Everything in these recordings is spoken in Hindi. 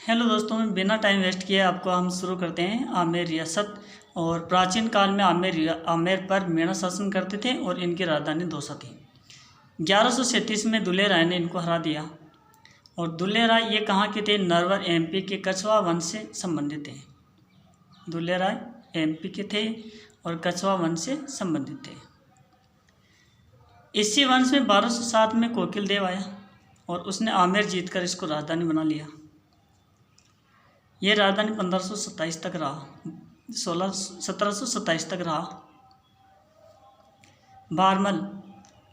हेलो दोस्तों, में बिना टाइम वेस्ट किए आपको हम शुरू करते हैं। आमेर रियासत। और प्राचीन काल में आमेर पर मेना शासन करते थे और इनकी राजधानी दौसा थी। 1137 में दुल्हे राय ने इनको हरा दिया। और दुल्हे राय ये कहाँ के थे? नरवर एमपी के कछवा वंश से संबंधित थे। दुल्हे राय एमपी के थे और कछवा वंश से संबंधित थे। इसी वंश में 1207 में कोकिल देव आया और उसने आमेर जीतकर इसको राजधानी बना लिया। ये राजधानी 1527 तक रहा, 1727 तक रहा। भारमल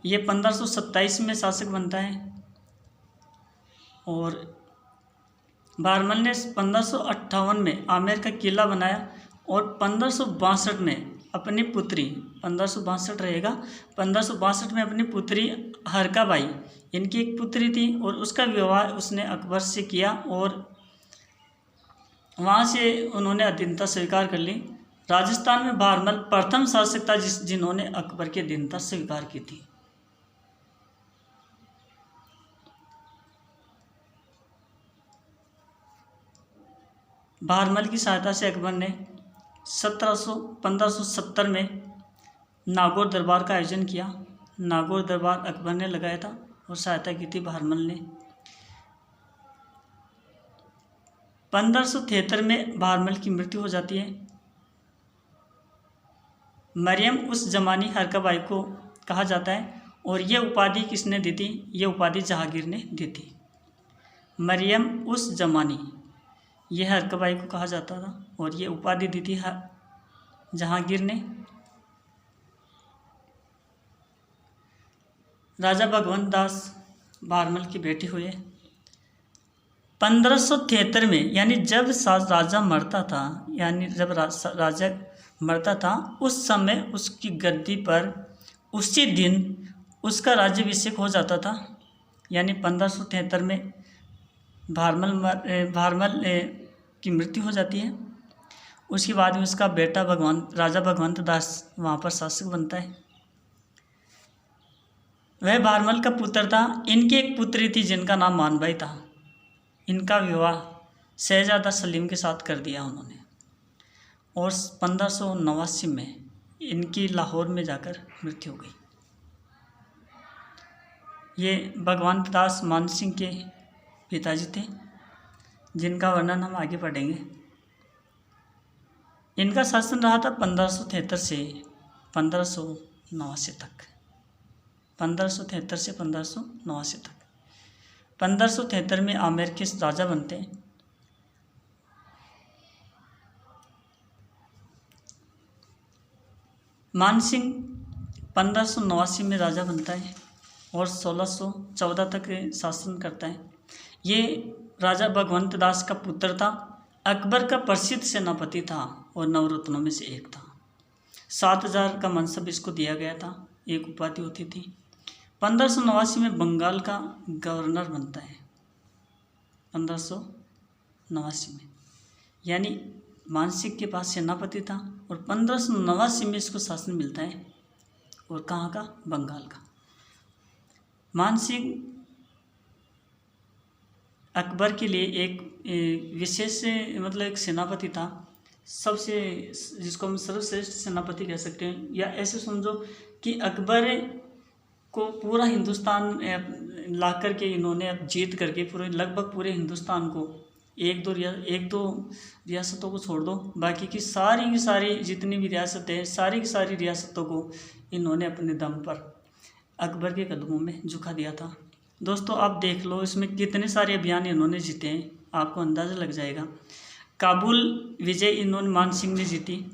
ये 1527 में शासक बनता है और भारमल ने 1558 में आमेर का किला बनाया और 1562 में अपनी पुत्री 1562 रहेगा 1562 में अपनी पुत्री हरकाबाई, इनकी एक पुत्री थी और उसका विवाह उसने अकबर से किया और वहाँ से उन्होंने अधीनता स्वीकार कर ली। राजस्थान में भारमल प्रथम शासक था जिन्होंने अकबर की अधीनता स्वीकार की थी। भारमल की सहायता से अकबर ने 1570 में नागौर दरबार का आयोजन किया। नागौर दरबार अकबर ने लगाया था और सहायता की थी भारमल ने। 1573 में भारमल की मृत्यु हो जाती है। मरियम उस जमानी हरकाबाई को कहा जाता है और ये उपाधि किसने दी थी? ये उपाधि जहांगीर ने दी थी। मरियम उस जमानी, ये हरकाबाई को कहा जाता था और ये उपाधि दी थी जहांगीर ने। राजा भगवंत दास भारमल की बेटी हुए। 1573 में, यानी जब राजा मरता था, यानी जब राजा मरता था उस समय उसकी गद्दी पर उसी दिन उसका राज्याभिषेक हो जाता था। यानी 1573 में भारमल की मृत्यु हो जाती है। उसके बाद में उसका बेटा राजा भगवंत दास वहाँ पर शासक बनता है। वह भारमल का पुत्र था। इनकी एक पुत्री थी जिनका नाम मानबाई था। इनका विवाह शहजादा सलीम के साथ कर दिया उन्होंने और 1589 में इनकी लाहौर में जाकर मृत्यु हो गई। ये भगवंत दास मान सिंह के पिताजी थे, जिनका वर्णन हम आगे पढ़ेंगे। इनका शासन रहा था 1573 से 1589 तक। 1573 से 1589 तक। 1573 में आमेर के राजा बनते हैं। मान सिंह 1589 में राजा बनता है और 1614 तक शासन करता है। ये राजा भगवंत दास का पुत्र था। अकबर का प्रसिद्ध सेनापति था और नवरत्नों में से एक था। 7000 का मनसब इसको दिया गया था, एक उपाधि होती थी। 1589 में बंगाल का गवर्नर बनता है। 1589 में, यानी मानसिंह के पास सेनापति था और 1589 में इसको शासन मिलता है। और कहाँ का? बंगाल का। मानसिंह अकबर के लिए एक विशेष एक सेनापति था, सबसे, जिसको हम सर्वश्रेष्ठ सेनापति कह सकते हैं। या ऐसे समझो कि अकबर को पूरा हिंदुस्तान ला करके इन्होंने अब जीत करके लगभग पूरे हिंदुस्तान को, एक दो रियासतों को छोड़ दो, बाकी की सारी जितनी भी रियासतें हैं, सारी की सारी रियासतों को इन्होंने अपने दम पर अकबर के कदमों में झुका दिया था। दोस्तों आप देख लो इसमें कितने सारे अभियान इन्होंने जीते हैं, आपको अंदाज़ा लग जाएगा। काबुल विजय इन्होंने मान सिंह ने जीती।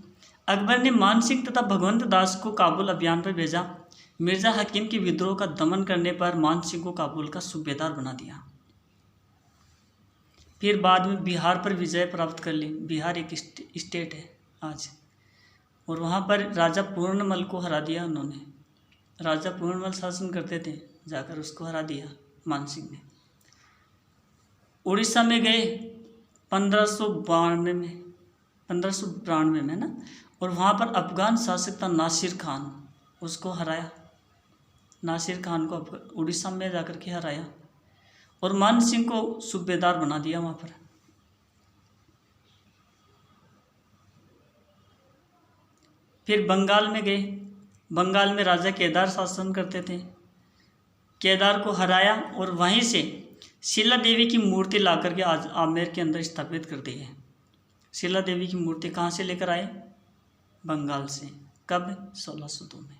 अकबर ने मान सिंह तथा भगवंत दास को काबुल अभियान पर भेजा। मिर्ज़ा हकीम के विद्रोह का दमन करने पर मान सिंह को काबुल का सूबेदार बना दिया। फिर बाद में बिहार पर विजय प्राप्त कर ली। बिहार एक स्टेट है आज, और वहाँ पर राजा पूर्णमल को हरा दिया उन्होंने। राजा पूर्णमल शासन करते थे, जाकर उसको हरा दिया मान सिंह ने। उड़ीसा में गए 1592 में ना, और वहाँ पर अफगान शासक था नासिर खान, उसको हराया। नासिर खान को उड़ीसा में जाकर के हराया और मान सिंह को सूबेदार बना दिया वहाँ पर। फिर बंगाल में गए। बंगाल में राजा केदार शासन करते थे। केदार को हराया और वहीं से शिला देवी की मूर्ति ला करके आज आमेर के अंदर स्थापित कर दी है। शिला देवी की मूर्ति कहाँ से लेकर आए? बंगाल से। कब? 1602 में,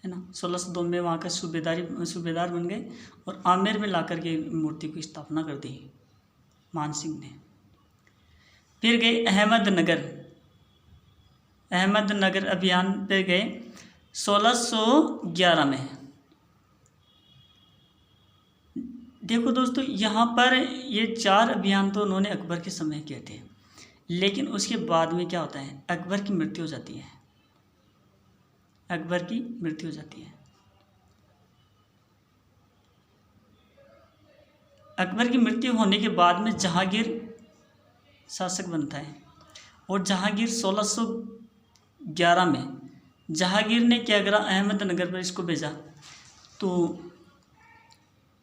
है ना। 1602 में वहाँ का सूबेदार बन गए और आमेर में ला करके मूर्ति की स्थापना कर दी मानसिंह ने। फिर गए अहमदनगर अभियान पे गए 1611 में। देखो दोस्तों, यहाँ पर ये 4 अभियान तो उन्होंने अकबर के समय किए थे, लेकिन उसके बाद में क्या होता है, अकबर की मृत्यु हो जाती है। अकबर की मृत्यु हो जाती है। अकबर की मृत्यु होने के बाद में जहांगीर शासक बनता है और जहांगीर 1611 में जहांगीर ने क्या करा, अहमदनगर पर इसको भेजा तो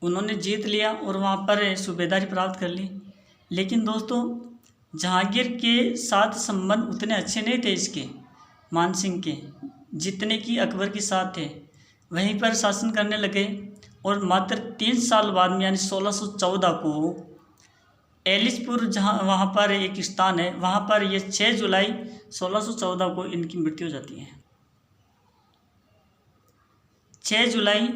उन्होंने जीत लिया और वहाँ पर सूबेदारी प्राप्त कर ली। लेकिन दोस्तों, जहांगीर के साथ संबंध उतने अच्छे नहीं थे इसके, मानसिंह के, जितने कि अकबर के साथ थे। वहीं पर शासन करने लगे और मात्र 3 साल बाद में यानी 1614 को एलिचपुर, जहाँ वहाँ पर एक स्थान है, वहाँ पर ये 6 जुलाई 1614 को इनकी मृत्यु हो जाती है। 6 जुलाई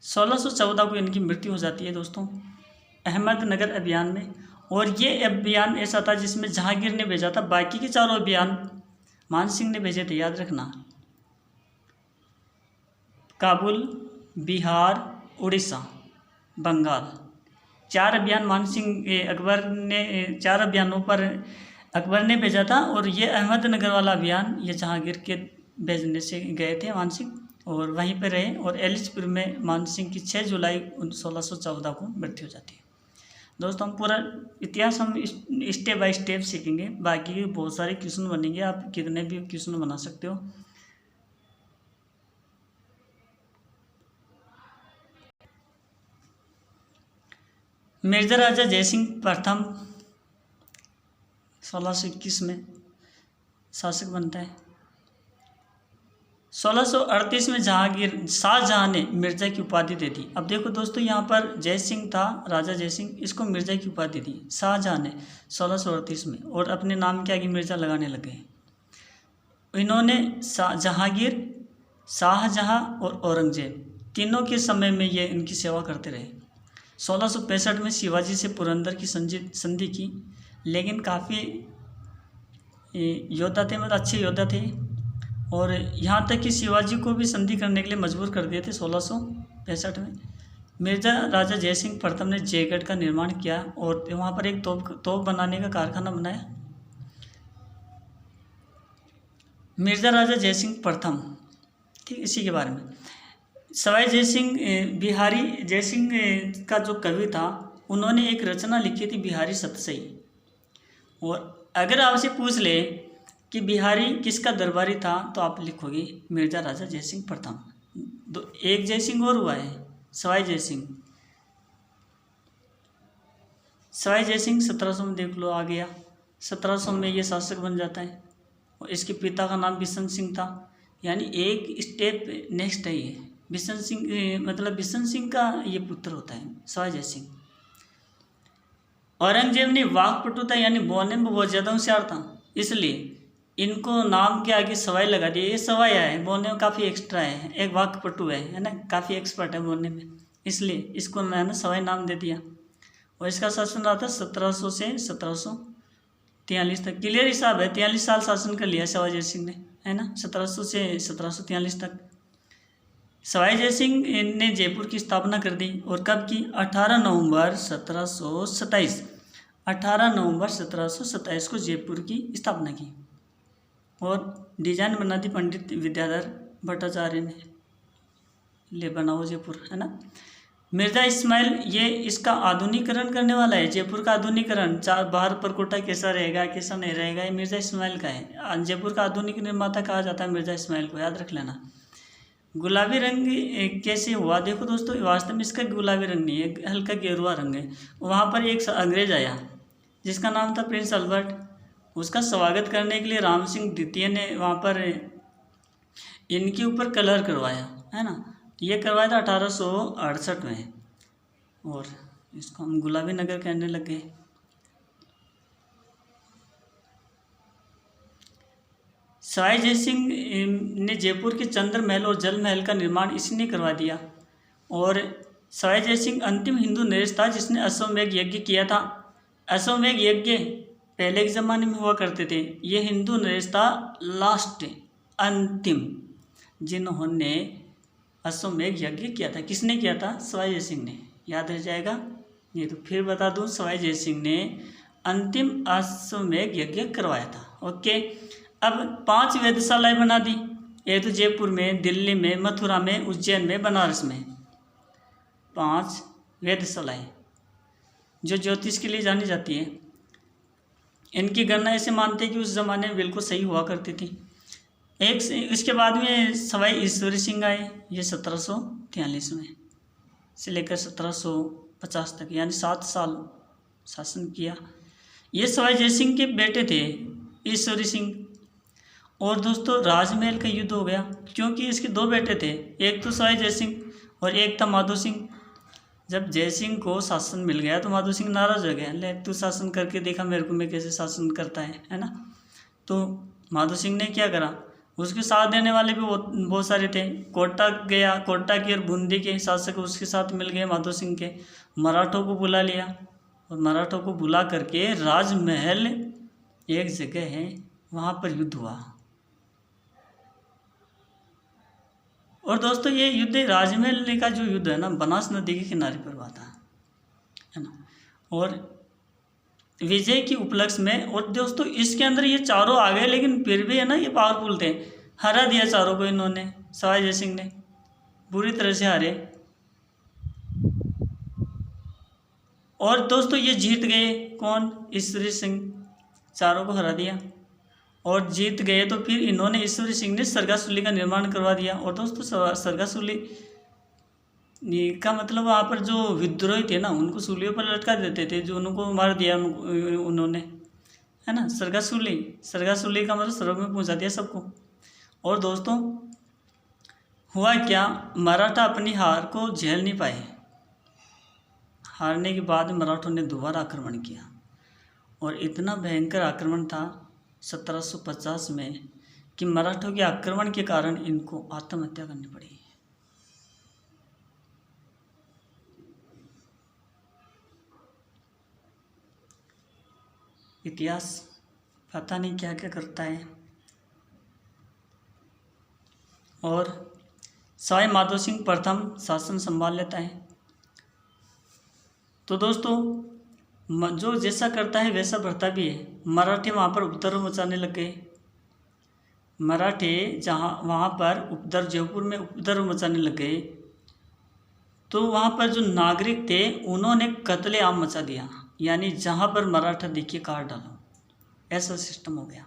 1614 को इनकी मृत्यु हो जाती है दोस्तों, अहमदनगर अभियान में। और ये अभियान ऐसा था जिसमें जहांगीर ने भेजा था, बाकी के 4 अभियान मानसिंह ने भेजे थे, याद रखना। काबुल, बिहार, उड़ीसा, बंगाल, 4 अभियान अकबर ने 4 अभियानों पर अकबर ने भेजा था। और ये अहमदनगर वाला अभियान ये जहांगीर के भेजने से गए थे मानसिंह, और वहीं पर रहे। और एलिचपुर में मानसिंह की 6 जुलाई 1614 को मृत्यु हो जाती है। दोस्तों, हम पूरा इतिहास हम स्टेप बाय स्टेप सीखेंगे, बाकी के बहुत सारे क्वेश्चन बनेंगे, आप कितने भी क्वेश्चन बना सकते हो। मिर्जा राजा जयसिंह प्रथम 1621 में शासक बनता है। 1638 में शाहजहां ने मिर्जा की उपाधि दे दी। अब देखो दोस्तों, यहाँ पर जयसिंह था, राजा जयसिंह, इसको मिर्जा की उपाधि दी शाहजहां ने 1638 में, और अपने नाम के आगे मिर्जा लगाने लगे। इन्होंने जहांगीर, शाहजहां और औरंगजेब तीनों के समय में ये इनकी सेवा करते रहे। 1665 में शिवाजी से पुरंदर की संधि की, लेकिन काफ़ी योद्धा थे, मतलब अच्छे योद्धा थे, और यहाँ तक कि शिवाजी को भी संधि करने के लिए मजबूर कर दिए थे 1665 में। मिर्जा राजा जयसिंह प्रथम ने जयगढ़ का निर्माण किया और वहाँ पर एक तोप बनाने का कारखाना बनाया। मिर्जा राजा जयसिंह प्रथम, ठीक, इसी के बारे में। सवाई जयसिंह बिहारी जयसिंह का जो कवि था, उन्होंने एक रचना लिखी थी बिहारी सतसई। और अगर आपसे पूछ ले कि बिहारी किसका दरबारी था, तो आप लिखोगे मिर्जा राजा जयसिंह प्रथम। एक जयसिंह और हुआ है, सवाई जयसिंह। सवाई जयसिंह 1700 में देख लो, आ गया 1700 में ये शासक बन जाता है। और इसके पिता का नाम बिशन सिंह था, यानी एक स्टेप नेक्स्ट है ये। बिशन सिंह मतलब बिशन सिंह का ये पुत्र होता है सवाई जयसिंह। औरंगजेब ने वाकपटुता यानी बोलने में बहुत ज़्यादा होशियार था, इसलिए इनको नाम के आगे सवाई लगा दिया। ये सवाई है, बोलने में काफ़ी एक्स्ट्रा है, एक वाकपटु है ना, काफ़ी एक्सपर्ट है बोलने में, इसलिए इसको मैंने सवाई नाम दे दिया। और इसका शासन रहा था 1700 से 1743 तक। क्लियर हिसाब है, 43 साल शासन कर लिया सवाई जयसिंह ने, है ना, 1700 से 1743 तक। सवाई जयसिंह ने जयपुर की स्थापना कर दी, और कब की? 18 नवंबर 1727। 18 नवंबर 1727 को जयपुर की स्थापना की, और डिजाइन बना दी पंडित विद्याधर भट्टाचार्य ने, ले बनाओ जयपुर, है ना। मिर्जा इस्माइल ये इसका आधुनिकीकरण करने वाला है, जयपुर का आधुनिकीकरण। बाहर परकोटा कैसा रहेगा कैसा नहीं रहेगा, ये मिर्जा इस्माइल का है। जयपुर का आधुनिक निर्माता कहा जाता है मिर्जा इस्माइल को, याद रख लेना। गुलाबी रंग कैसे हुआ? देखो दोस्तों, वास्तव में इसका गुलाबी रंग नहीं है, हल्का गेरुआ रंग है। वहाँ पर एक अंग्रेज आया जिसका नाम था प्रिंस अल्बर्ट। उसका स्वागत करने के लिए राम सिंह द्वितीय ने वहाँ पर इनके ऊपर कलर करवाया, है ना। ये करवाया था 1868 में, और इसको हम गुलाबी नगर कहने लगे। सवाई जयसिंह ने जयपुर के चंद्र महल और जल महल का निर्माण इसी ने करवा दिया। और सवाई जयसिंह अंतिम हिंदू नरेश था जिसने अश्वमेध यज्ञ किया था। अश्वमेध यज्ञ पहले के ज़माने में हुआ करते थे, ये हिंदू नरेश था लास्ट अंतिम जिन्होंने अश्वमेध यज्ञ किया था। किसने किया था? सवाई जयसिंह ने, याद रह जाएगा। ये तो फिर बता दूं, सवाई जयसिंह ने अंतिम अश्वमेध यज्ञ करवाया था। ओके, अब 5 वेधशालाएँ बना दी, एक तो जयपुर में, दिल्ली में, मथुरा में, उज्जैन में, बनारस में। 5 वेधशालाएँ जो ज्योतिष के लिए जानी जाती है। इनकी गणना ऐसे मानते हैं कि उस ज़माने में बिल्कुल सही हुआ करती थी। इसके बाद में सवाई ईश्वरी सिंह आए, ये 1743 में से लेकर 1750 तक, यानी 7 साल शासन किया। ये सवाई जयसिंह के बेटे थे, ईश्वरी सिंह। और दोस्तों, राजमहल का युद्ध हो गया क्योंकि इसके 2 बेटे थे, एक तो सवाई जयसिंह और एक था माधो सिंह। जब जयसिंह को शासन मिल गया तो माधो सिंह नाराज हो गया, ले तू शासन करके देखा मेरे को, मैं कैसे शासन करता है ना। तो माधो सिंह ने क्या करा, उसके साथ देने वाले भी बहुत सारे थे। कोटा गया, कोटा के और बूंदी के शासक उसके साथ मिल गए माधो सिंह के। मराठों को बुला लिया और मराठों को बुला करके राजमहल एक जगह है वहाँ पर युद्ध हुआ। और दोस्तों, ये युद्ध राजमहल का जो युद्ध है ना, बनास नदी के किनारे पर हुआ था, है ना। और विजय की उपलक्ष्य में, और दोस्तों इसके अंदर ये चारों आ गए, लेकिन फिर भी है ना ये पावरफुल थे। हरा दिया चारों को इन्होंने, सवाई जयसिंह ने बुरी तरह से हारे। और दोस्तों ये जीत गए, कौन? ईश्वरी सिंह, चारों को हरा दिया और जीत गए। तो फिर इन्होंने, ईश्वरी सिंह ने सरगासुली का निर्माण करवा दिया। और दोस्तों सरगासुली का मतलब वहाँ पर जो विद्रोही थे ना, उनको सूलियों पर लटका देते थे, जो उनको मार दिया उन्होंने, है ना। सरगासुली का मतलब स्वर्ग में पहुँचा दिया सबको। और दोस्तों हुआ क्या, मराठा अपनी हार को झेल नहीं पाए। हारने के बाद मराठों ने दोबारा आक्रमण किया, और इतना भयंकर आक्रमण था 1750 में कि मराठों के आक्रमण के कारण इनको आत्महत्या करनी पड़ी। इतिहास पता नहीं क्या क्या करता है। और सवाई माधो सिंह प्रथम शासन संभाल लेता है। तो दोस्तों जो जैसा करता है वैसा बढ़ता भी है। मराठे वहाँ पर उपद्रव मचाने लग गए। मराठे वहाँ पर जयपुर में उपद्रव मचाने लग गए, तो वहाँ पर जो नागरिक थे उन्होंने कत्लेआम मचा दिया, यानी जहाँ पर मराठा दिखे काट डालो, ऐसा सिस्टम हो गया।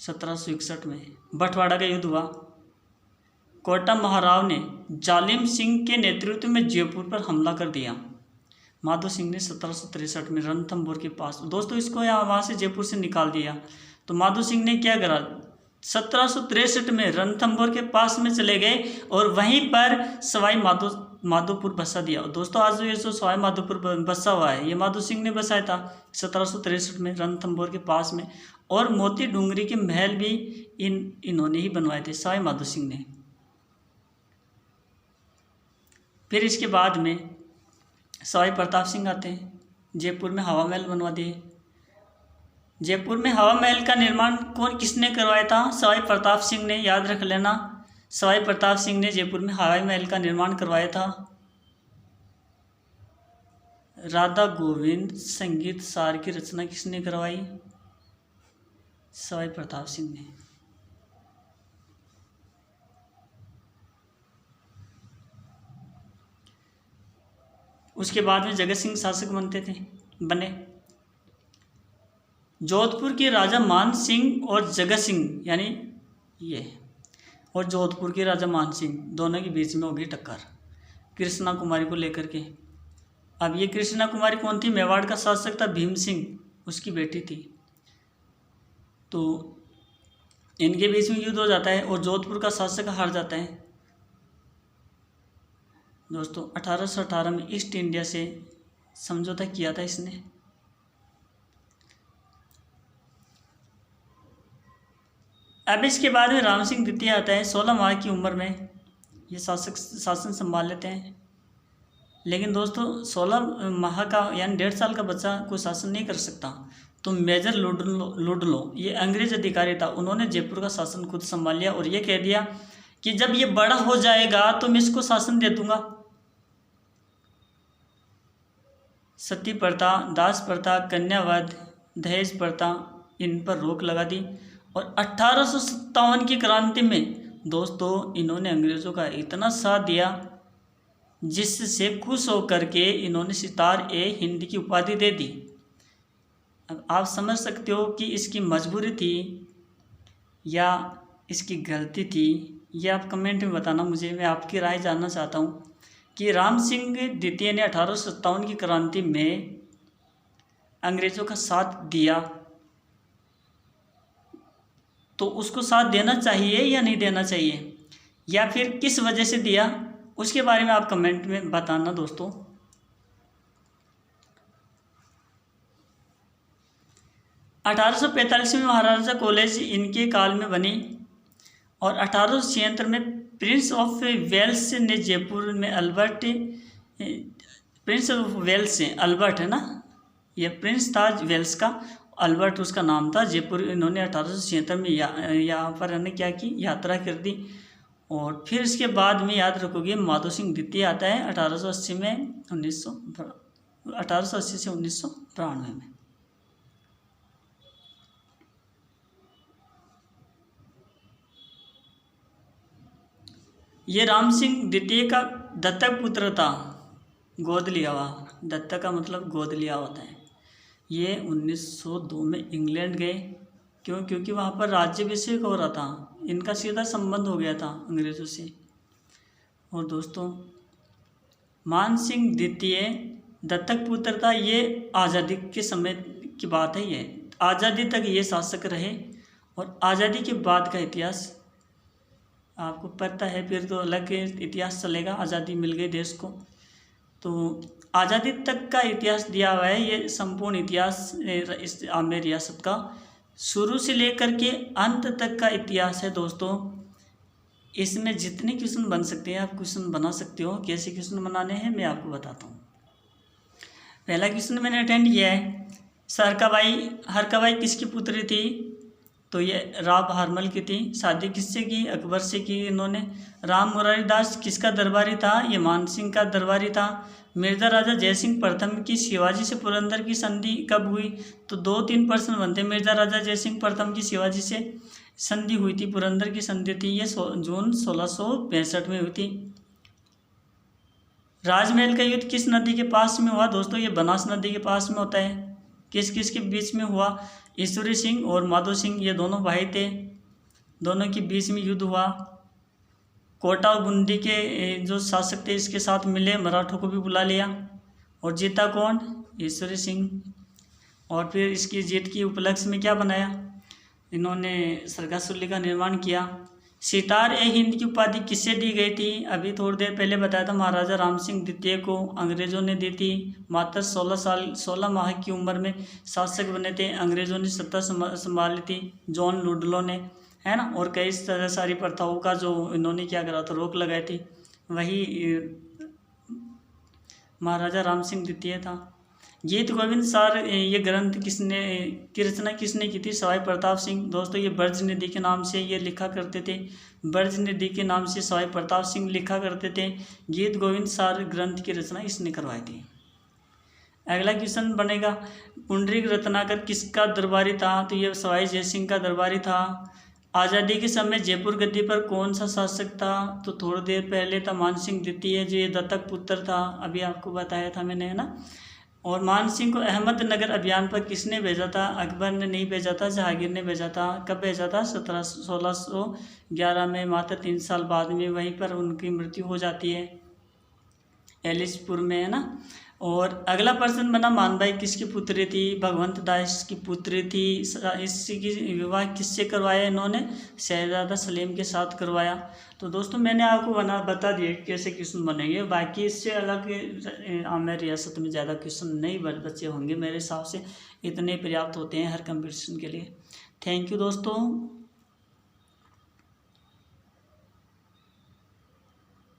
1761 में बंटवाड़ा का युद्ध हुआ। कोटा महाराव ने जालिम सिंह के नेतृत्व में जयपुर पर हमला कर दिया। माधो सिंह ने 1763 में रणथंभौर के पास, दोस्तों इसको वहाँ से जयपुर से निकाल दिया। तो माधो सिंह ने क्या करा, 1763 में रणथंभौर के पास में चले गए और वहीं पर सवाई माधोपुर बसा दिया। दोस्तों आज ये जो सवाई माधोपुर बसा हुआ है, ये माधो सिंह ने बसाया था 1763 में रणथंभौर के पास में। और मोती डूंगरी के महल भी इन्होंने ही बनवाए थे, सवाई माधो सिंह ने। फिर इसके बाद में सवाई प्रताप सिंह आते हैं, जयपुर में हवा महल बनवा दिए। जयपुर में हवा महल का निर्माण किसने करवाया था? सवाई प्रताप सिंह ने, याद रख लेना। सवाई प्रताप सिंह ने जयपुर में हवाई महल का निर्माण करवाया था। राधा गोविंद संगीत सार की रचना किसने करवाई? सवाई प्रताप सिंह ने। उसके बाद में जगत सिंह शासक बने। जोधपुर के राजा मान सिंह और जगत सिंह, यानी ये, और जोधपुर के राजा मान सिंह, दोनों के बीच में होगी टक्कर कृष्णा कुमारी को लेकर के। अब ये कृष्णा कुमारी कौन थी? मेवाड़ का शासक था भीम सिंह, उसकी बेटी थी। तो इनके बीच में युद्ध हो जाता है और जोधपुर का शासक हार जाता है दोस्तों। 1818 में ईस्ट इंडिया से समझौता किया था इसने। अब इसके बाद में राम सिंह द्वितीय आता है। 16 माह की उम्र में ये शासन संभाल लेते हैं। लेकिन दोस्तों 16 माह का यानी 1.5 साल का बच्चा कोई शासन नहीं कर सकता। तो मेजर लुडलो ये अंग्रेज अधिकारी था, उन्होंने जयपुर का शासन खुद संभाल लिया और ये कह दिया कि जब ये बड़ा हो जाएगा तो मैं इसको शासन दे दूंगा। सती प्रथा, दास प्रथा, कन्यावध, दहेज प्रथा, इन पर रोक लगा दी। और 1857 की क्रांति में दोस्तों इन्होंने अंग्रेज़ों का इतना साथ दिया जिससे खुश होकर के इन्होंने सितार-ए-हिंद की उपाधि दे दी। अब आप समझ सकते हो कि इसकी मजबूरी थी या इसकी गलती थी, ये आप कमेंट में बताना मुझे। मैं आपकी राय जानना चाहता हूँ कि राम सिंह द्वितीय ने 1857 की क्रांति में अंग्रेज़ों का साथ दिया, तो उसको साथ देना चाहिए या नहीं देना चाहिए, या फिर किस वजह से दिया, उसके बारे में आप कमेंट में बताना दोस्तों। अठारह सौ 45 में महाराजा कॉलेज इनके काल में बनी और 1876 में प्रिंस ऑफ वेल्स ने जयपुर में प्रिंस ऑफ वेल्स से अल्बर्ट है ना, ये प्रिंस था वेल्स का, अल्बर्ट उसका नाम था। जयपुर इन्होंने 1876 में यहाँ पर इन्होंने क्या की, यात्रा कर दी। और फिर इसके बाद में याद रखोगे माधो सिंह द्वितीय आता है 1880 में 1880 से 1992 में। ये राम सिंह द्वितीय का दत्तक पुत्र था, गोद लिया हुआ। दत्तक का मतलब गोद लिया होता है। ये 1902 में इंग्लैंड गए, क्योंकि वहाँ पर राज्याभिषेक हो रहा था, इनका सीधा संबंध हो गया था अंग्रेज़ों से। और दोस्तों मान सिंह द्वितीय दत्तक पुत्र था। ये आज़ादी के समय की बात है, ये आज़ादी तक ये शासक रहे और आज़ादी के बाद का इतिहास आपको पता है, फिर तो अलग इतिहास चलेगा। आज़ादी मिल गई देश को, तो आज़ादी तक का इतिहास दिया हुआ है। ये संपूर्ण इतिहास इस आमेर रियासत का शुरू से लेकर के अंत तक का इतिहास है दोस्तों। इसमें जितने क्वेश्चन बन सकते हैं आप क्वेश्चन बना सकते हो। कैसे क्वेश्चन बनाने हैं मैं आपको बताता हूँ। पहला क्वेश्चन मैंने अटेंड किया है, हरकाबाई किसकी पुत्री थी? तो ये राव हरमल की थी। शादी किससे की? अकबर से की इन्होंने। राम मुरारी दास किसका दरबारी था? ये मान सिंह का दरबारी था। मिर्जा राजा जयसिंह प्रथम की शिवाजी से पुरंदर की संधि कब हुई? तो 2-3 प्रश्न बनते। मिर्जा राजा जयसिंह प्रथम की शिवाजी से संधि हुई थी, पुरंदर की संधि थी, ये जून 1665 में हुई थी। राजमहल का युद्ध किस नदी के पास में हुआ? दोस्तों ये बनास नदी के पास में होता है। किस किस के बीच में हुआ? ईश्वरी सिंह और माधो सिंह, ये दोनों भाई थे, दोनों के बीच में युद्ध हुआ। कोटा और बूंदी के जो शासक थे इसके साथ मिले, मराठों को भी बुला लिया। और जीता कौन? ईश्वरी सिंह। और फिर इसकी जीत की उपलक्ष्य में क्या बनाया? इन्होंने सरगासुल्ली का निर्माण किया। सितार-ए-हिंद की उपाधि किससे दी गई थी? अभी थोड़ी देर पहले बताया था, महाराजा राम सिंह द्वितीय को अंग्रेज़ों ने दी थी। मात्र 16 माह की उम्र में शासक बने थे। अंग्रेज़ों ने सत्ता संभाली थी, जॉन लुडलो ने, है ना। और कई सारी प्रथाओं का जो इन्होंने क्या करा था, रोक लगाई थी, वही महाराजा राम सिंह द्वितीय था। गीत गोविंद सार ये ग्रंथ की रचना किसने की थी? सवाई प्रताप सिंह। दोस्तों ये ब्रज निधि के नाम से ये लिखा करते थे, ब्रज निधि के नाम से सवाई प्रताप सिंह लिखा करते थे। गीत गोविंद सार ग्रंथ की रचना इसने करवाई थी। अगला क्वेश्चन बनेगा, पुंडरीक रत्नाकर किसका दरबारी था? तो ये सवाई जयसिंह का दरबारी था। आज़ादी के समय जयपुर गद्दी पर कौन सा शासक था? तो थोड़ी देर पहले था मान सिंह द्वितीय, जो ये दत्तक पुत्र था, अभी आपको बताया था मैंने, है ना। और मान सिंह को अहमदनगर अभियान पर किसने भेजा था? अकबर ने नहीं भेजा था, जहांगीर ने भेजा था। कब भेजा था? 1611 में, मात्र 3 साल बाद में। वहीं पर उनकी मृत्यु हो जाती है एलिसपुर में, है ना। और अगला प्रश्न बना मानबाई किसकी पुत्री थी? भगवंत दास की पुत्री थी। इसकी विवाह किससे करवाया इन्होंने? शहजादा सलीम के साथ करवाया। तो दोस्तों मैंने आपको बता दिया कैसे क्वेश्चन बनेंगे। बाकी इससे अलग आमेर रियासत में ज़्यादा क्वेश्चन नहीं बचे होंगे मेरे हिसाब से। इतने पर्याप्त होते हैं हर कंपटीशन के लिए। थैंक यू दोस्तों।